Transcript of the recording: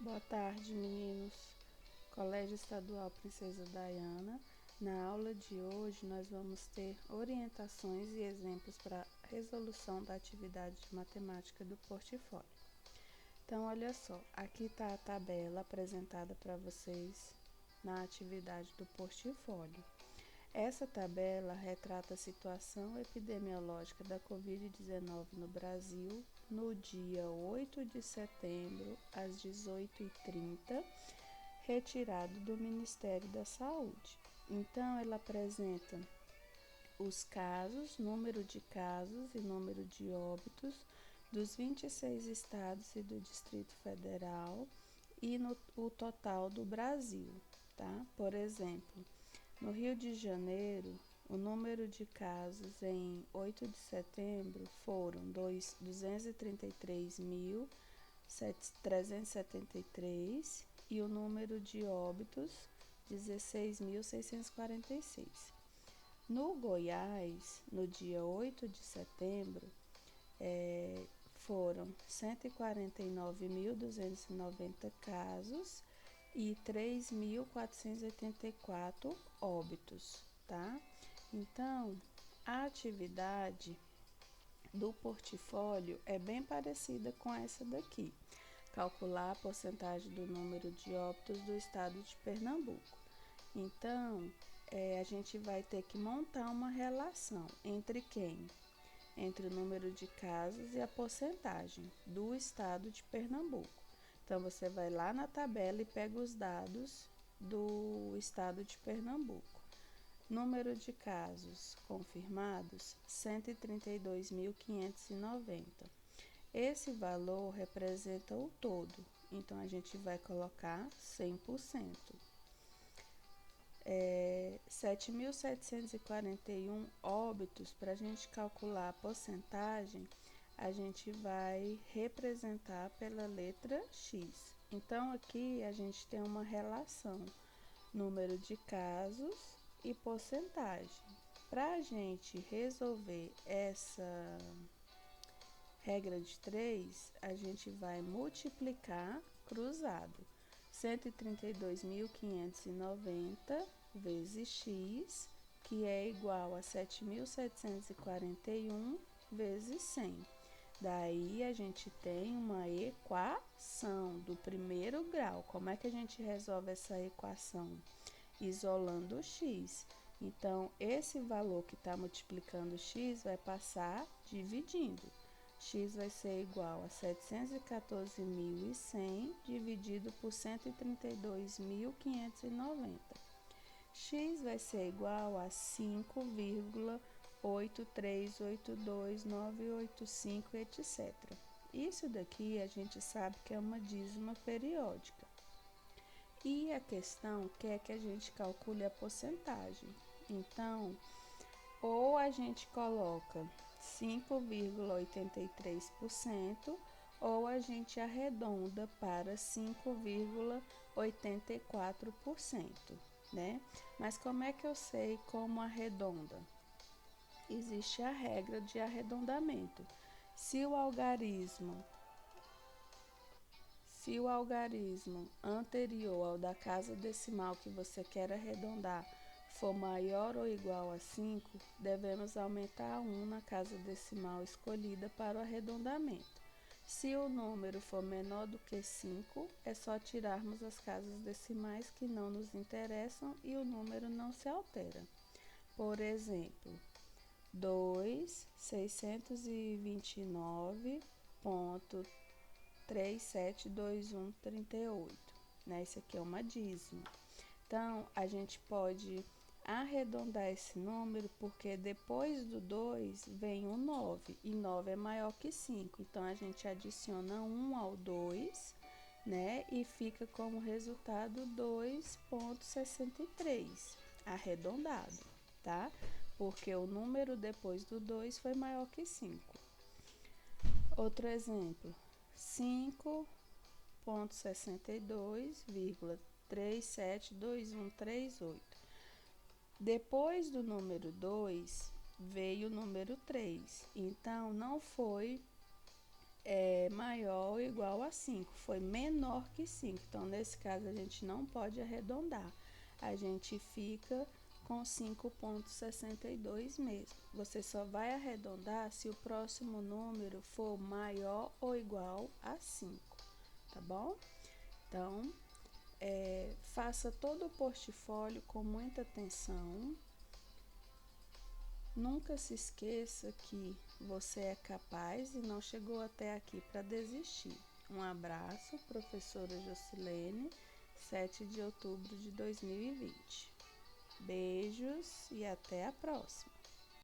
Boa tarde, meninos. Colégio Estadual Princesa Diana. Na aula de hoje, nós vamos ter orientações e exemplos para resolução da atividade de matemática do portfólio. Então, olha só, aqui está a tabela apresentada para vocês na atividade do portfólio. Essa tabela retrata a situação epidemiológica da Covid-19 no Brasil no dia 8 de setembro, às 18h30, retirado do Ministério da Saúde. Então, ela apresenta os casos, número de casos e número de óbitos dos 26 estados e do Distrito Federal e o total do Brasil, tá? Por exemplo, no Rio de Janeiro, o número de casos em 8 de setembro foram 233.373 e o número de óbitos 16.646. No Goiás, no dia 8 de setembro, foram 149.290 casos e 3.484 óbitos, tá? Então, a atividade do portfólio é bem parecida com essa daqui. Calcular a porcentagem do número de óbitos do estado de Pernambuco. Então, a gente vai ter que montar uma relação entre quem? Entre o número de casos e a porcentagem do estado de Pernambuco. Então, você vai lá na tabela e pega os dados do estado de Pernambuco. Número de casos confirmados, 132.590. Esse valor representa o todo, então a gente vai colocar 100%. 7.741 óbitos, para a gente calcular a porcentagem, a gente vai representar pela letra X. Então, aqui a gente tem uma relação, número de casos e porcentagem. Para a gente resolver essa regra de 3, a gente vai multiplicar cruzado. 132.590 vezes x, que é igual a 7.741 vezes 100. Daí, a gente tem uma equação do primeiro grau. Como é que a gente resolve essa equação? Isolando o x. Então, esse valor que está multiplicando x vai passar dividindo. X vai ser igual a 714.100 dividido por 132.590. X vai ser igual a 5,8382985, etc. Isso daqui a gente sabe que é uma dízima periódica. E a questão quer que a gente calcule a porcentagem. Então, ou a gente coloca 5,83% ou a gente arredonda para 5,84%, né? Mas como é que eu sei como arredonda? Existe a regra de arredondamento. Se o algarismo anterior ao da casa decimal que você quer arredondar for maior ou igual a 5, devemos aumentar 1 na casa decimal escolhida para o arredondamento. Se o número for menor do que 5, é só tirarmos as casas decimais que não nos interessam e o número não se altera. Por exemplo, 2.629,372138, né? Isso aqui é uma dízima. Então, a gente pode arredondar esse número porque depois do 2 vem o 9 e 9 é maior que 5. Então, a gente adiciona 1 ao 2, né? E fica como resultado 2,63 arredondado, tá? Porque o número depois do 2 foi maior que 5. Outro exemplo, 5,62,372138. Depois do número 2 veio o número 3. Então, não foi é maior ou igual a 5, foi menor que 5. Então, nesse caso, a gente não pode arredondar. A gente fica com 5,62 mesmo. Você só vai arredondar se o próximo número for maior ou igual a 5, tá bom? Então, faça todo o portfólio com muita atenção. Nunca se esqueça que você é capaz e não chegou até aqui para desistir. Um abraço, professora Jocilene, 7 de outubro de 2020. Beijos e até a próxima!